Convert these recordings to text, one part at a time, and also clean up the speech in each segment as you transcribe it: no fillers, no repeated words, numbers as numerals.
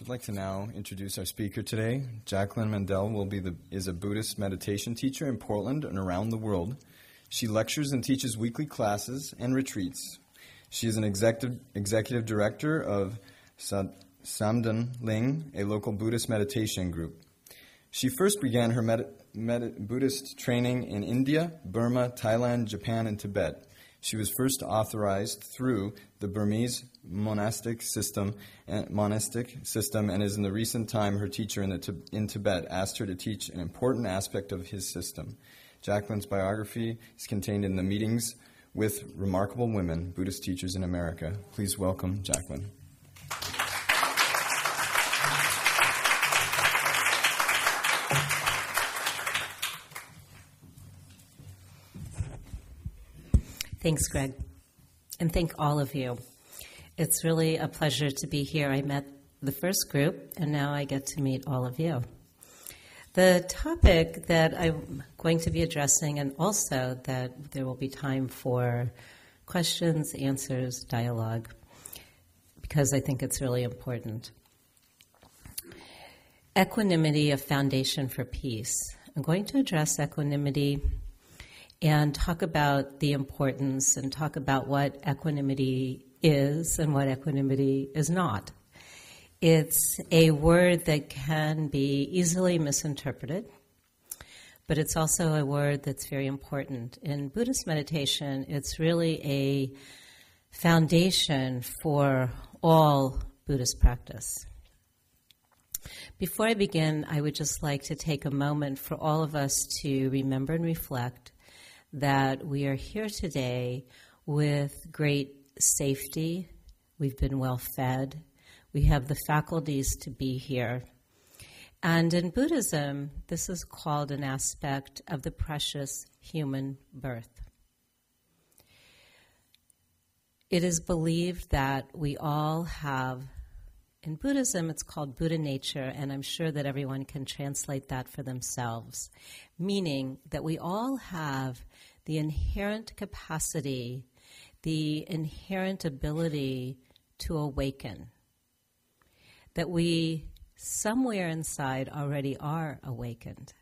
I'd like to now introduce our speaker today. Jacqueline Mandel is a Buddhist meditation teacher in Portland and around the world. She lectures and teaches weekly classes and retreats. She is an executive director of Samdan Ling, a local Buddhist meditation group. She first began her Buddhist training in India, Burma, Thailand, Japan, and Tibet. She was first authorized through the Burmese monastic system and is in the recent time her teacher in Tibet asked her to teach an important aspect of his system. Jacqueline's biography is contained in the Meetings with Remarkable Women, Buddhist Teachers in America. Please welcome Jacqueline. Thanks, Greg, and thank all of you. It's really a pleasure to be here. I met the first group, and now I get to meet all of you. The topic that I'm going to be addressing, and also that there will be time for questions, answers, dialogue, because I think it's really important. Equanimity, a foundation for peace. I'm going to address equanimity and talk about the importance and talk about what equanimity is and what equanimity is not. It's a word that can be easily misinterpreted, but it's also a word that's very important. In Buddhist meditation, it's really a foundation for all Buddhist practice. Before I begin, I would just like to take a moment for all of us to remember and reflect that we are here today with great safety. We've been well fed. We have the faculties to be here. And in Buddhism, this is called an aspect of the precious human birth. It is believed that we all have, in Buddhism, it's called Buddha nature, and I'm sure that everyone can translate that for themselves, meaning that we all have the inherent capacity, the inherent ability to awaken, that we somewhere inside already are awakened.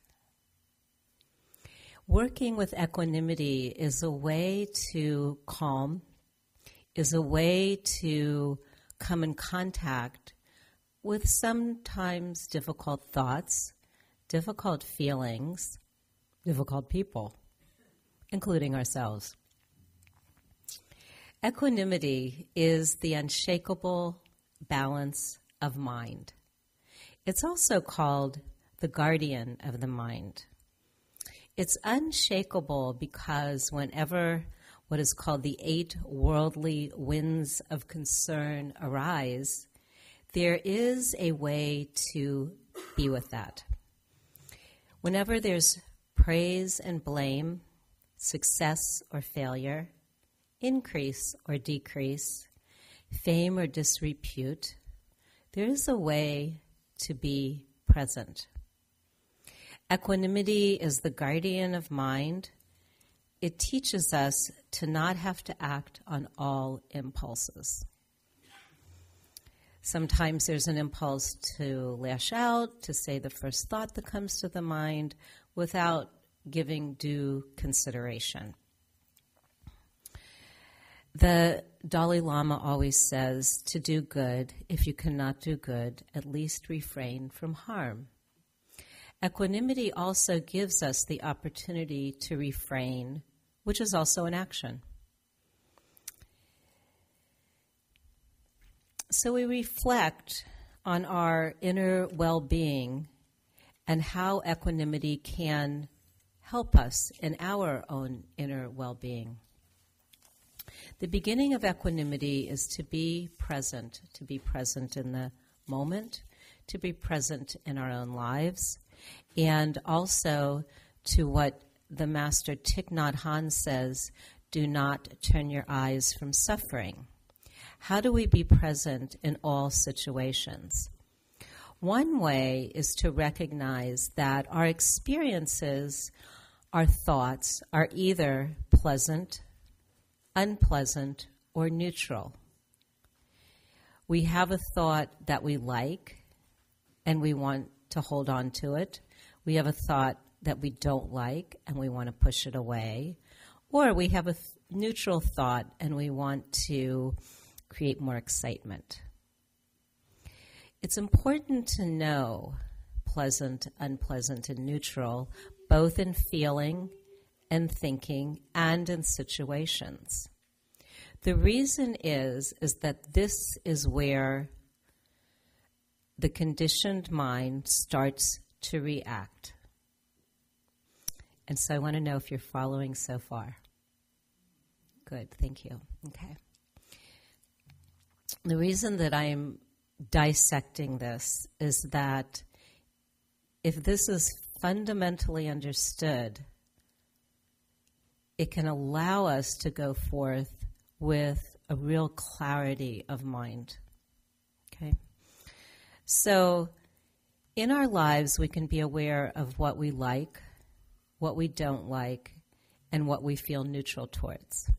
Working with equanimity is a way to calm, is a way to come in contact with sometimes difficult thoughts, difficult feelings, difficult people, including ourselves. Equanimity is the unshakable balance of mind. It's also called the guardian of the mind. It's unshakable because whenever what is called the 8 worldly winds of concern arise, there is a way to be with that. Whenever there's praise and blame, success or failure, increase or decrease, fame or disrepute, there is a way to be present. Equanimity is the guardian of mind. It teaches us to not have to act on all impulses. Sometimes there's an impulse to lash out, to say the first thought that comes to the mind without giving due consideration. The Dalai Lama always says to do good. If you cannot do good, at least refrain from harm. Equanimity also gives us the opportunity to refrain, which is also an action. So we reflect on our inner well-being and how equanimity can help us in our own inner well-being. The beginning of equanimity is to be present in the moment, to be present in our own lives, and also to what the master Thich Nhat Hanh says, do not turn your eyes from suffering. How do we be present in all situations? One way is to recognize that our experiences, our thoughts, are either pleasant, unpleasant, or neutral. We have a thought that we like, and we want to hold on to it. We have a thought that we don't like and we want to push it away. Or we have a neutral thought and we want to create more excitement. It's important to know pleasant, unpleasant, and neutral, both in feeling and thinking and in situations. The reason is that this is where the conditioned mind starts to react. And so I want to know if you're following so far. Good, thank you. Okay. The reason that I'm dissecting this is that if this is fundamentally understood, it can allow us to go forth with a real clarity of mind. Okay? So in our lives, we can be aware of what we like, what we don't like, and what we feel neutral towards.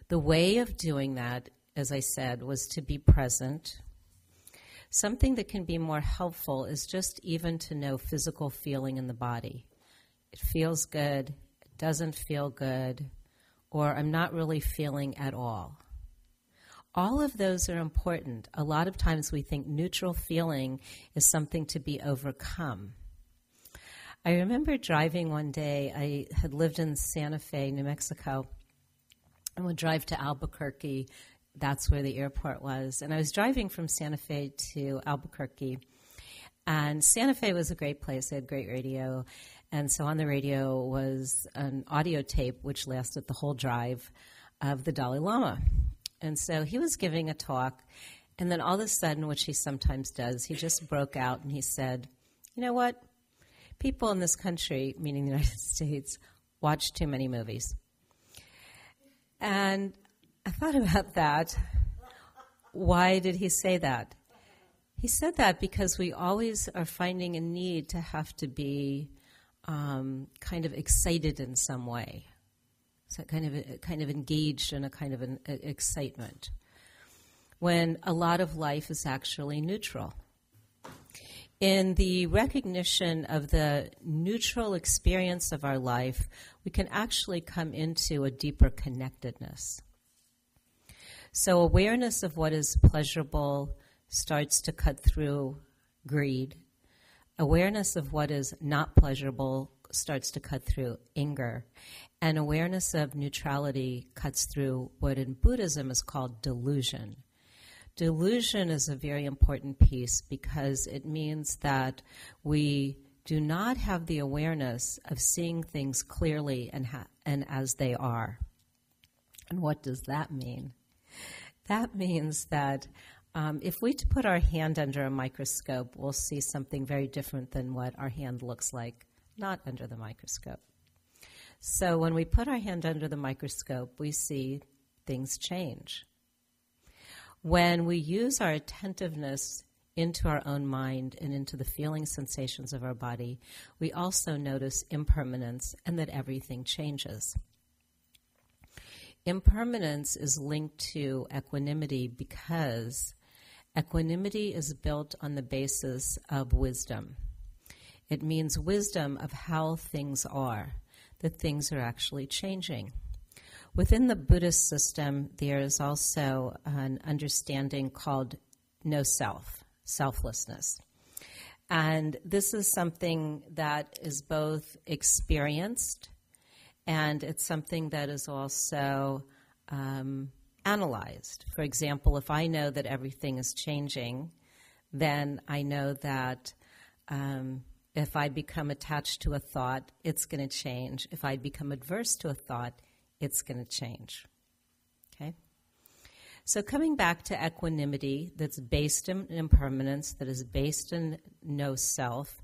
The way of doing that, as I said, was to be present. Something that can be more helpful is just even to know physical feeling in the body. It feels good, it doesn't feel good, or I'm not really feeling at all. All of those are important. A lot of times we think neutral feeling is something to be overcome. I remember driving one day. I had lived in Santa Fe, New Mexico, and would drive to Albuquerque. That's where the airport was. And I was driving from Santa Fe to Albuquerque. And Santa Fe was a great place. They had great radio. And so on the radio was an audio tape, which lasted the whole drive, of the Dalai Lama. And so he was giving a talk. And then all of a sudden, which he sometimes does, he just broke out and he said, you know what? People in this country, meaning the United States, watch too many movies. And I thought about that. Why did he say that? He said that because we always are finding a need to have to be kind of excited in some way. So kind of engaged in a kind of an excitement. When a lot of life is actually neutral. In the recognition of the neutral experience of our life, we can actually come into a deeper connectedness. So awareness of what is pleasurable starts to cut through greed. Awareness of what is not pleasurable starts to cut through anger. And awareness of neutrality cuts through what in Buddhism is called delusion. Delusion is a very important piece because it means that we do not have the awareness of seeing things clearly and as they are. And what does that mean? That means that if we put our hand under a microscope, we'll see something very different than what our hand looks like, not under the microscope. So when we put our hand under the microscope, we see things change. When we use our attentiveness into our own mind and into the feeling sensations of our body, we also notice impermanence and that everything changes. Impermanence is linked to equanimity because equanimity is built on the basis of wisdom. It means wisdom of how things are, that things are actually changing. Within the Buddhist system, there is also an understanding called no self, selflessness. And this is something that is both experienced and it's something that is also analyzed. For example, if I know that everything is changing, then I know that if I become attached to a thought, it's going to change. If I become adverse to a thought, it's going to change. Okay? So coming back to equanimity that's based in impermanence, that is based in no self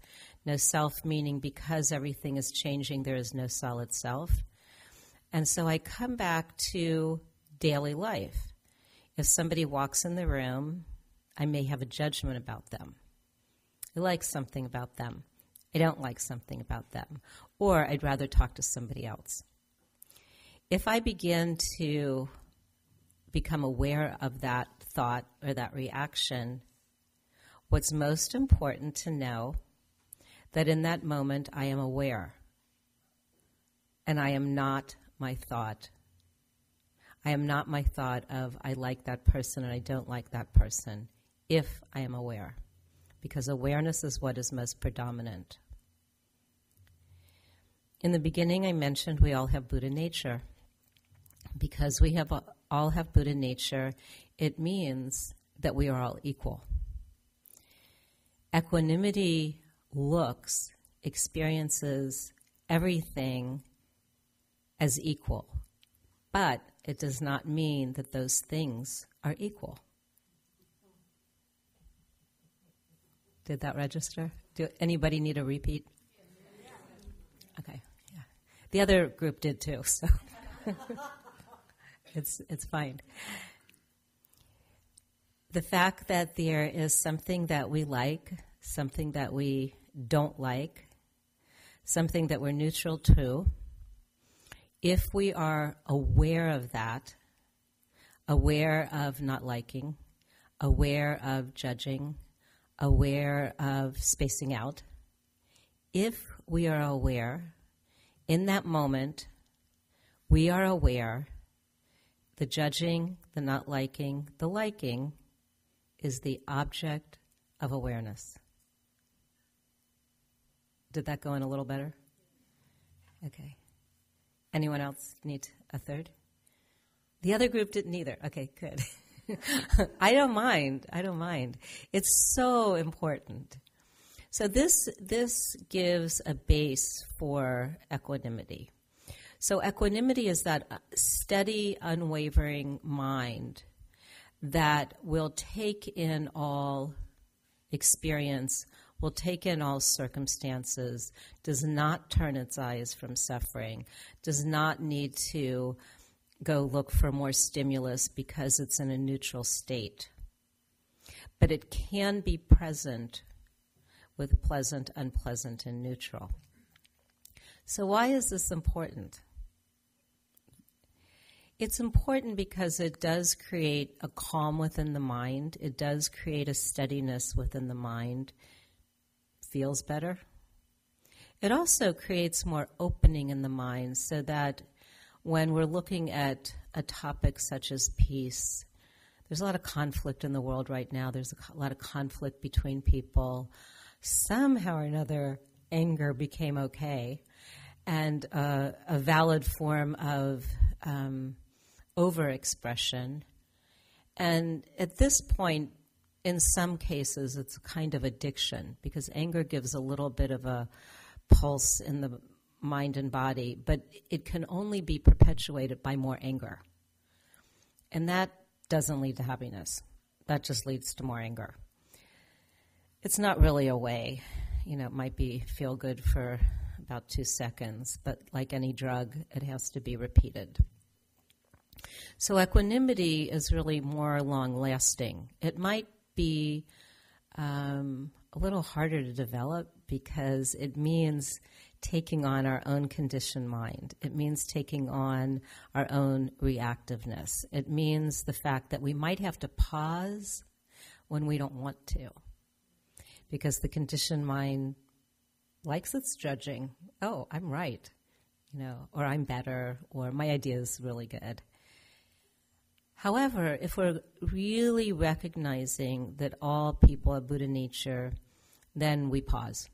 meaning because everything is changing, there is no solid self. And so I come back to daily life. If somebody walks in the room, I may have a judgment about them. I like something about them. I don't like something about them. Or I'd rather talk to somebody else. If I begin to become aware of that thought or that reaction, What's most important to know that in that moment I am aware, and I am not my thought. I am not my thought of I like that person and I don't like that person, if I am aware, because awareness is what is most predominant. In the beginning I mentioned we all have Buddha nature. Because we all have Buddha nature, it means that we are all equal. Equanimity looks, experiences everything as equal, but it does not mean that those things are equal. Did that register? Do anybody need a repeat? Okay, yeah. The other group did too, so it's fine. The fact that there is something that we like, something that we don't like, something that we're neutral to, if we are aware of that, aware of not liking, aware of judging, aware of spacing out, if we are aware, in that moment, we are aware, the judging, the not liking, the liking is the object of awareness. Did that go in a little better? Okay. Anyone else need a third? The other group didn't either. Okay, good. I don't mind. It's so important. So this gives a base for equanimity. So equanimity is that steady, unwavering mind that will take in all experience, will take in all circumstances, does not turn its eyes from suffering, does not need to go look for more stimulus because it's in a neutral state. But it can be present with pleasant, unpleasant, and neutral. So why is this important? It's important because it does create a calm within the mind. It does create a steadiness within the mind. Feels better. It also creates more opening in the mind so that when we're looking at a topic such as peace, there's a lot of conflict in the world right now. There's a lot of conflict between people. Somehow or another, anger became okay, and a valid form of overexpression. And at this point, in some cases, it's a kind of addiction because anger gives a little bit of a pulse in the mind and body, but it can only be perpetuated by more anger. And that doesn't lead to happiness. That just leads to more anger. It's not really a way. It might feel good for about 2 seconds, but like any drug, it has to be repeated. So equanimity is really more long-lasting. It might be a little harder to develop because it means taking on our own conditioned mind. It means taking on our own reactiveness. It means the fact that we might have to pause when we don't want to, because the conditioned mind likes its judging. Oh, I'm right, or I'm better, or my idea is really good. However, if we're really recognizing that all people have Buddha nature, then we pause,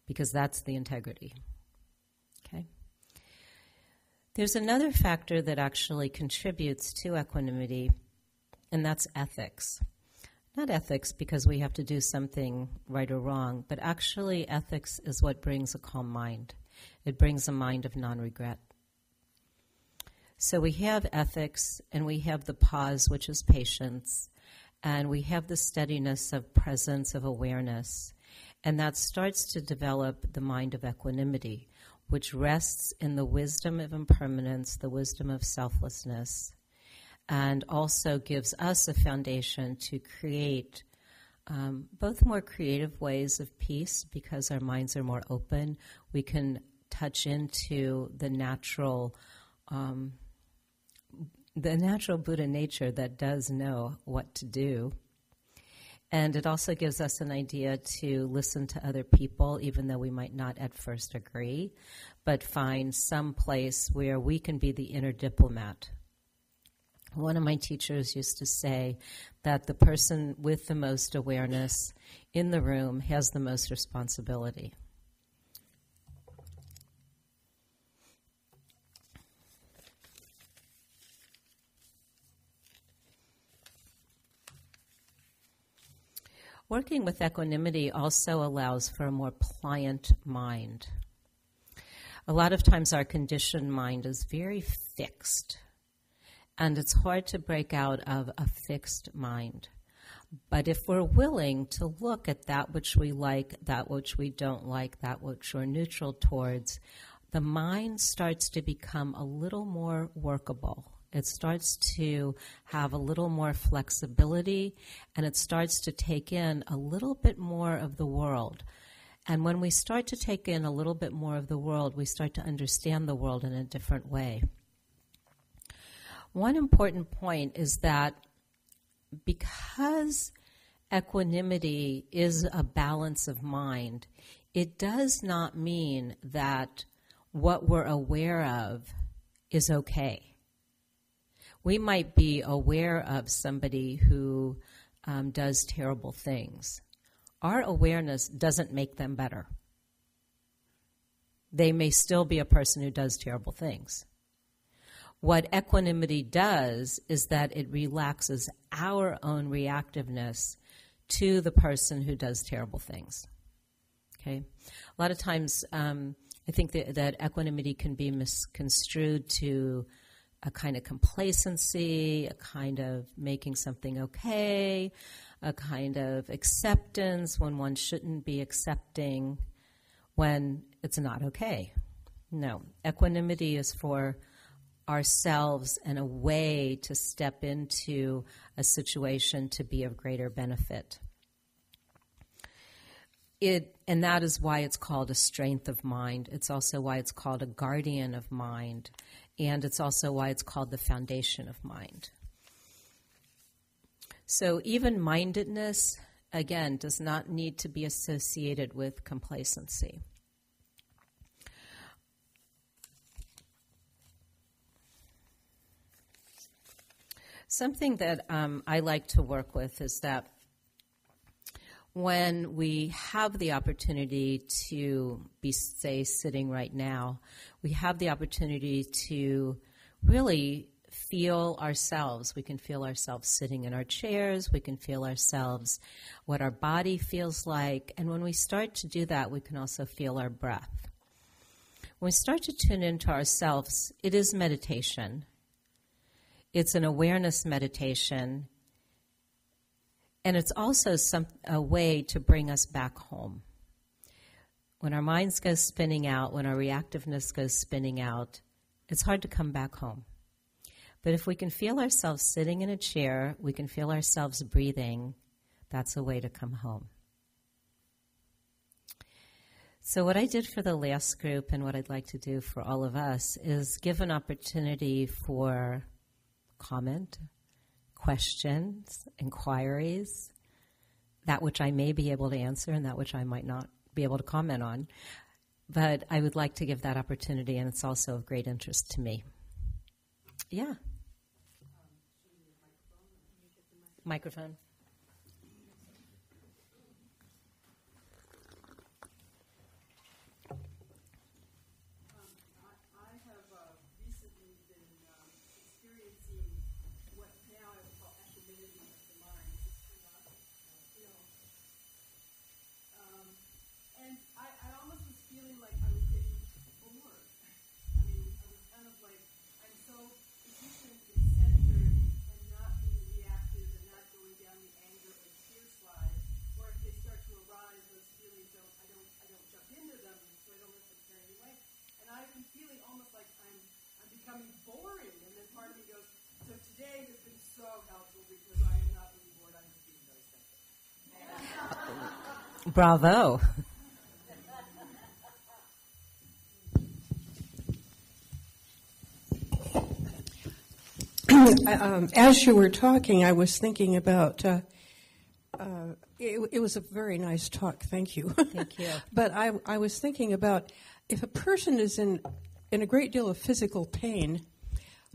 because that's the integrity. Okay? There's another factor that actually contributes to equanimity, and that's ethics. Not ethics because we have to do something right or wrong, but actually ethics is what brings a calm mind. It brings a mind of non-regret. So we have ethics, and we have the pause, which is patience, and we have the steadiness of presence, of awareness, and that starts to develop the mind of equanimity, which rests in the wisdom of impermanence, the wisdom of selflessness, and also gives us a foundation to create both more creative ways of peace because our minds are more open. We can touch into the natural Buddha nature that does know what to do. And it also gives us an idea to listen to other people, even though we might not at first agree, but find some place where we can be the inner diplomat. One of my teachers used to say that the person with the most awareness in the room has the most responsibility. Working with equanimity also allows for a more pliant mind. A lot of times our conditioned mind is very fixed, and it's hard to break out of a fixed mind. But if we're willing to look at that which we like, that which we don't like, that which we're neutral towards, the mind starts to become a little more workable. It starts to have a little more flexibility, and it starts to take in a little bit more of the world. And when we start to take in a little bit more of the world, we start to understand the world in a different way. One important point is that because equanimity is a balance of mind, it does not mean that what we're aware of is okay. We might be aware of somebody who does terrible things. Our awareness doesn't make them better. They may still be a person who does terrible things. What equanimity does is that it relaxes our own reactiveness to the person who does terrible things. Okay? A lot of times, I think that equanimity can be misconstrued to a kind of complacency, a kind of making something okay, a kind of acceptance when one shouldn't be accepting when it's not okay. No, equanimity is for ourselves and a way to step into a situation to be of greater benefit. And that is why it's called a strength of mind. It's also why it's called a guardian of mind. And it's also why it's called the foundation of mind. So even-mindedness, again, does not need to be associated with complacency. Something that I like to work with is that when we have the opportunity to be, say, sitting right now, we have the opportunity to really feel ourselves. We can feel ourselves sitting in our chairs. We can feel ourselves, what our body feels like. And when we start to do that, we can also feel our breath. When we start to tune into ourselves, it is meditation. It's an awareness meditation. And it's also a way to bring us back home. When our minds go spinning out, when our reactiveness goes spinning out, it's hard to come back home. But if we can feel ourselves sitting in a chair, we can feel ourselves breathing, that's a way to come home. So what I did for the last group and what I'd like to do for all of us is give an opportunity for comment, questions, inquiries, that which I may be able to answer and that which I might not be able to comment on. But I would like to give that opportunity, and it's also of great interest to me. Yeah. Microphone. Bravo. As you were talking, I was thinking about It was a very nice talk. Thank you. Thank you. But I was thinking about if a person is in a great deal of physical pain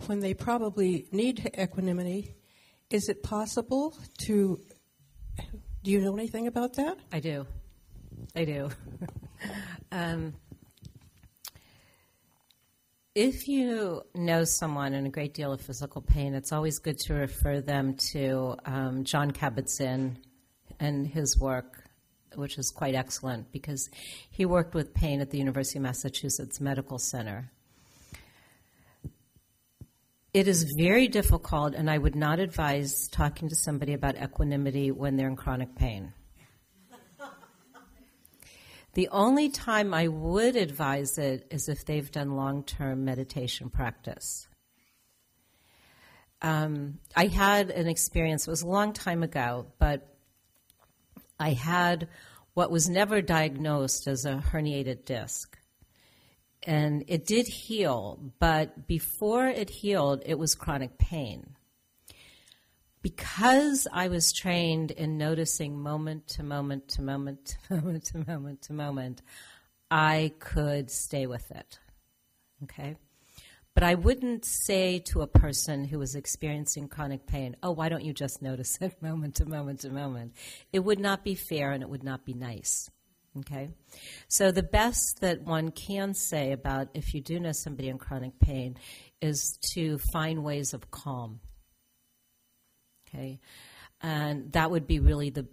when they probably need equanimity, is it possible to... Do you know anything about that? I do. If you know someone in a great deal of physical pain, it's always good to refer them to John Kabat-Zinn and his work, which is quite excellent because he worked with pain at the University of Massachusetts Medical Center. It is very difficult, and I would not advise talking to somebody about equanimity when they're in chronic pain. The only time I would advise it is if they've done long-term meditation practice. I had an experience, it was a long time ago, but I had what was never diagnosed as a herniated disc. And it did heal, but before it healed, it was chronic pain. Because I was trained in noticing moment to moment to moment to moment to moment to moment, I could stay with it, okay? But I wouldn't say to a person who was experiencing chronic pain, oh, why don't you just notice it moment to moment to moment? It would not be fair and it would not be nice. Okay, so the best that one can say about if you do know somebody in chronic pain is to find ways of calm. Okay, and that would be really the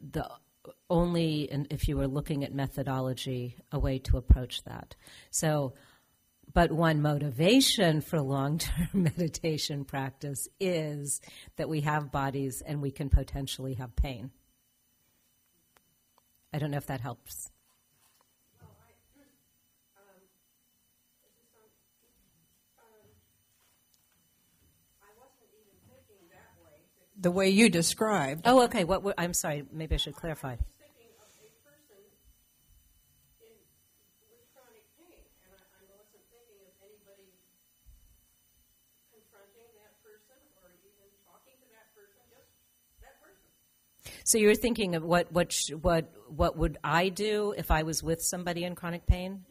only, and if you were looking at methodology, a way to approach that. So, but one motivation for long-term meditation practice is that we have bodies and we can potentially have pain. I don't know if that helps. The way you described. Oh, okay. I'm sorry. Maybe I should clarify. I was thinking of a person with chronic pain, and I wasn't thinking of anybody confronting that person or even talking to that person, just that person. So you're thinking of what would I do if I was with somebody in chronic pain?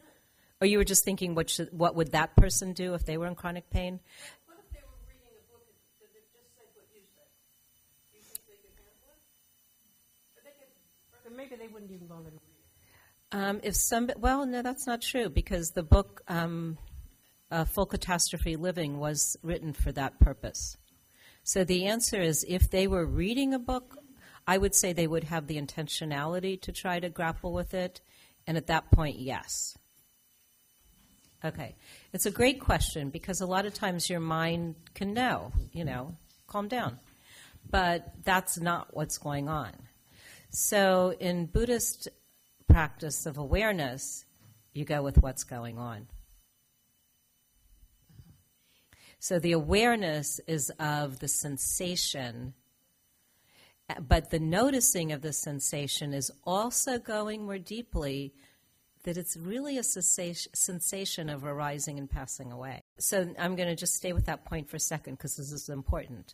Or you were just thinking what would that person do if they were in chronic pain? What if they were reading a book that just said what you said? Do you think they could handle it? Or maybe they wouldn't even bother to read it. Well, no, that's not true because the book Full Catastrophe Living was written for that purpose. So the answer is if they were reading a book, I would say they would have the intentionality to try to grapple with it, and at that point, yes. Okay. It's a great question because a lot of times your mind can know, calm down. But that's not what's going on. So in Buddhist practice of awareness, you go with what's going on. So the awareness is of the sensation, but the noticing of the sensation is also going more deeply that it's really a sensation of arising and passing away. So I'm going to just stay with that point for a second because this is important.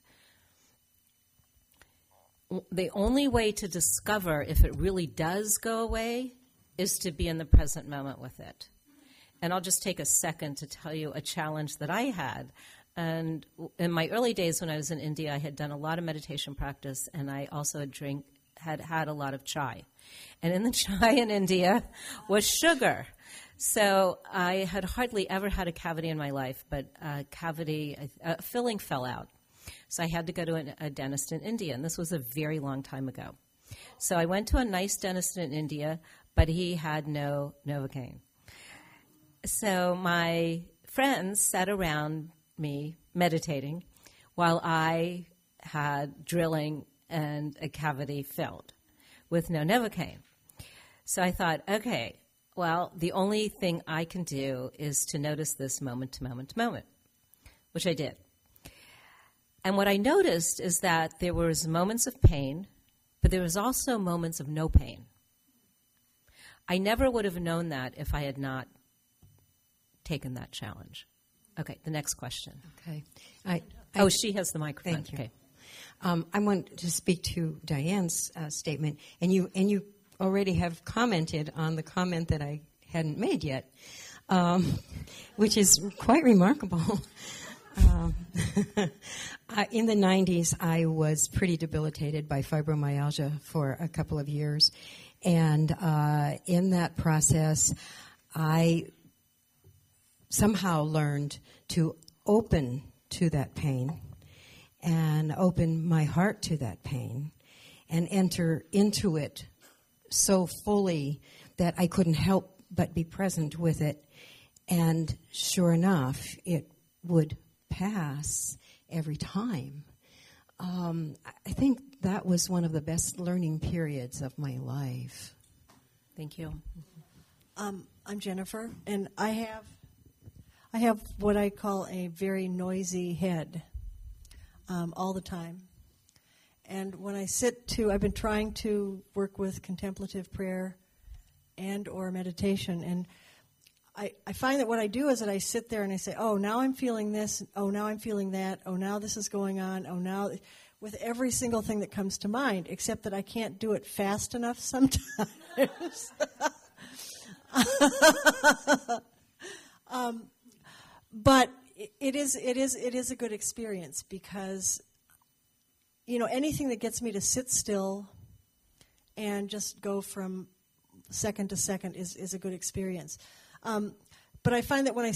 The only way to discover if it really does go away is to be in the present moment with it. And I'll just take a second to tell you a challenge that I had. And in my early days when I was in India, I had done a lot of meditation practice, and I also had a lot of chai. And in the chai in India was sugar. So I had hardly ever had a cavity in my life, but a filling fell out. So I had to go to a dentist in India, and this was a very long time ago. So I went to a nice dentist in India, but he had no Novocaine. So my friends sat around me meditating while I had drilling and a cavity filled with no Novocaine. So I thought, okay, well, the only thing I can do is to notice this moment to moment to moment, which I did. And what I noticed is that there was moments of pain, but there was also moments of no pain. I never would have known that if I had not taken that challenge. Okay, the next question. Okay. She has the microphone. Thank you. Okay. I want to speak to Diane's statement, and you already have commented on the comment that I hadn't made yet, which is quite remarkable. In the 90s, I was pretty debilitated by fibromyalgia for a couple of years, and in that process, I somehow learned to open to that pain and open my heart to that pain and enter into it so fully that I couldn't help but be present with it. And sure enough, it would pass every time. I think that was one of the best learning periods of my life. Thank you. I'm Jennifer, and I have what I call a very noisy head all the time. And when I I've been trying to work with contemplative prayer and or meditation, and I find that what I do is that I sit there and I say, oh, now I'm feeling this, oh, now I'm feeling that, oh, now this is going on, oh, now, with every single thing that comes to mind, except that I can't do it fast enough sometimes. But it is a good experience because, anything that gets me to sit still and just go from second to second is a good experience. But I find that when I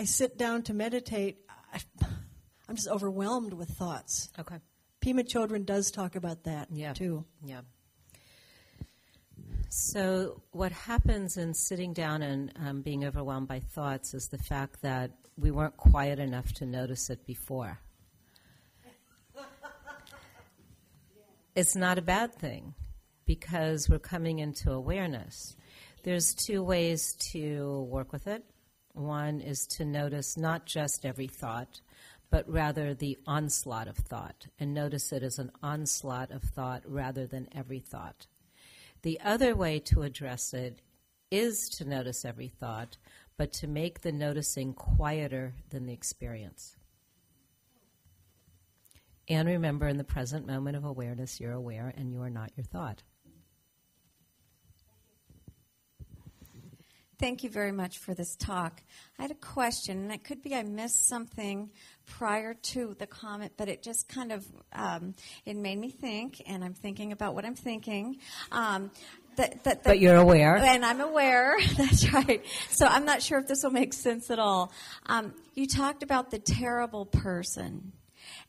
sit down to meditate, I'm just overwhelmed with thoughts. Okay. Pema Chodron does talk about that too. Yeah. So what happens in sitting down and being overwhelmed by thoughts is the fact that we weren't quiet enough to notice it before. It's not a bad thing because we're coming into awareness. There's two ways to work with it. One is to notice not just every thought, but rather the onslaught of thought, and notice it as an onslaught of thought rather than every thought. The other way to address it is to notice every thought, but to make the noticing quieter than the experience. And remember, in the present moment of awareness, you're aware and you are not your thought. Thank you very much for this talk. I had a question, and it could be I missed something prior to the comment, but it just kind of, it made me think, and I'm thinking about what I'm thinking. But you're aware. And I'm aware, that's right. So I'm not sure if this will make sense at all. You talked about the terrible person,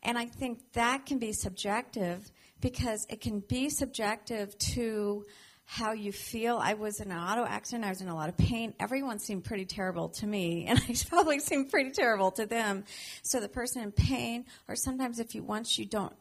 and I think that can be subjective because it can be subjective to how you feel. I was in an auto accident. I was in a lot of pain. Everyone seemed pretty terrible to me, and I probably seemed pretty terrible to them. So the person in pain, or sometimes if you don't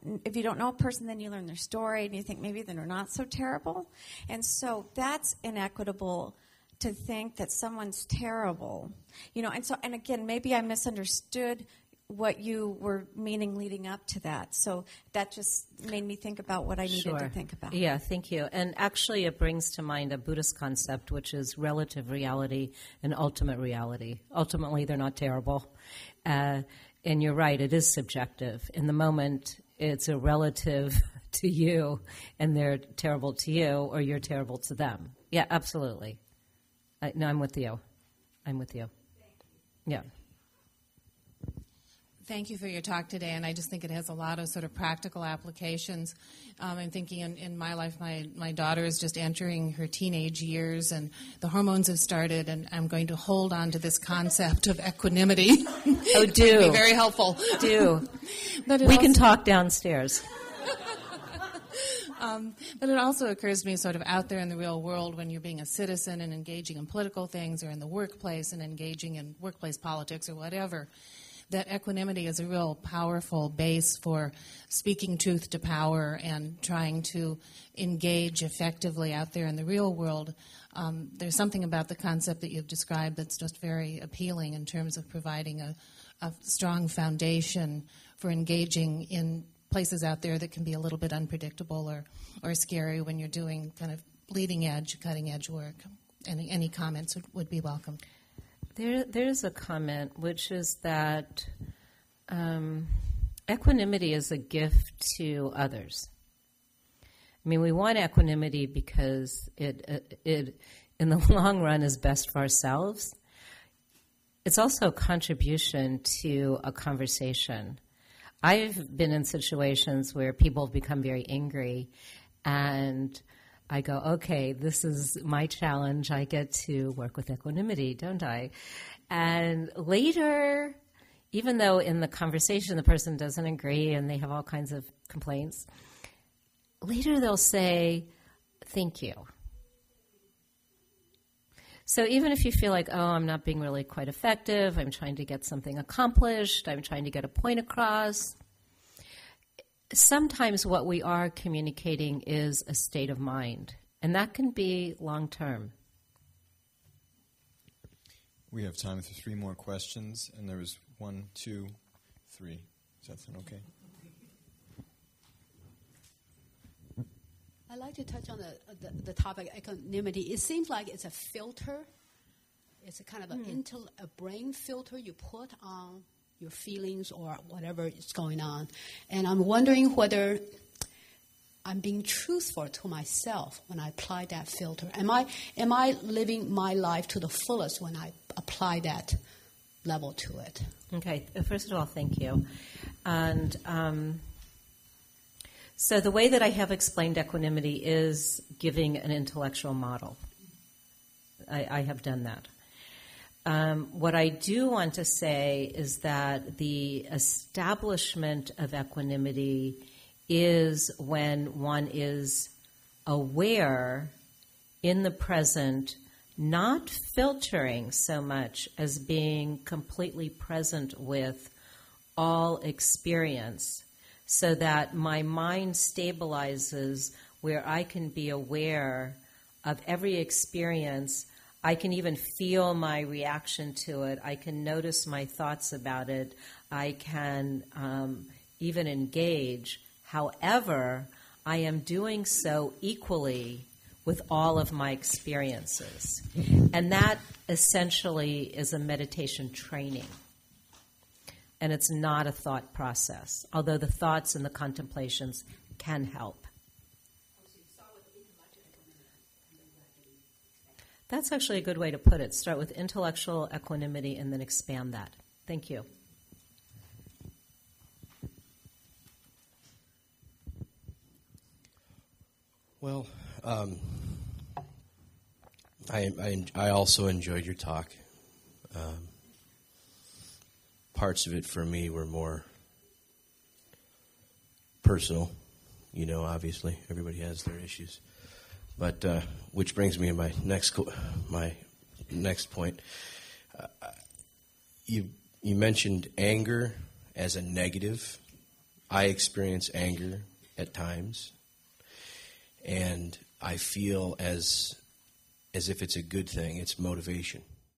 know a person, then you learn their story, and you think maybe they're not so terrible. And so that's inequitable to think that someone's terrible. And again, maybe I misunderstood what you were meaning leading up to that. So that just made me think about what I needed to think about. Yeah, thank you. And actually it brings to mind a Buddhist concept, which is relative reality and ultimate reality. Ultimately, they're not terrible. And you're right, it is subjective. In the moment, it's a relative to you, and they're terrible to you, or you're terrible to them. Yeah, absolutely. No, I'm with you. Yeah. Thank you for your talk today, and I just think it has a lot of sort of practical applications. I'm thinking in my life, my daughter is just entering her teenage years, and the hormones have started, and I'm going to hold on to this concept of equanimity. Oh, do. It'll be very helpful. Do. But we can talk downstairs. But it also occurs to me sort of out there in the real world when you're being a citizen and engaging in political things, or in the workplace and engaging in workplace politics or whatever, that equanimity is a real powerful base for speaking truth to power and trying to engage effectively out there in the real world. There's something about the concept that you've described that's just very appealing in terms of providing a strong foundation for engaging in places out there that can be a little bit unpredictable or scary when you're doing kind of leading edge, cutting edge work. Any comments would be welcome. There's a comment, which is that Equanimity is a gift to others. I mean, we want equanimity because it in the long run is best for ourselves. It's also a contribution to a conversation. I've been in situations where people have become very angry, and I go, okay, this is my challenge. I get to work with equanimity, don't I? And later, even though in the conversation the person doesn't agree and they have all kinds of complaints, later they'll say, thank you. So even if you feel like, oh, I'm not being really quite effective, I'm trying to get something accomplished, I'm trying to get a point across, sometimes what we are communicating is a state of mind, and that can be long-term. We have time for 3 more questions, and there was 1, 2, 3. Does that sound okay? I'd like to touch on the topic equanimity. It seems like it's a filter. It's a kind of a brain filter you put on your feelings or whatever is going on. And I'm wondering whether I'm being truthful to myself when I apply that filter. Am I living my life to the fullest when I apply that level to it? Okay. First of all, thank you. And so the way that I have explained equanimity is giving an intellectual model. I have done that. What I do want to say is that the establishment of equanimity is when one is aware in the present, not filtering so much as being completely present with all experience, so that my mind stabilizes where I can be aware of every experience. I can even feel my reaction to it. I can notice my thoughts about it. I can even engage. However, I am doing so equally with all of my experiences. And that essentially is a meditation training. And it's not a thought process, although the thoughts and the contemplations can help. That's actually a good way to put it. Start with intellectual equanimity and then expand that. Thank you. Well, I also enjoyed your talk. Parts of it for me were more personal. You know, obviously, everybody has their issues. But which brings me to my next point. You mentioned anger as a negative. I experience anger at times, and I feel as if it's a good thing. It's motivation.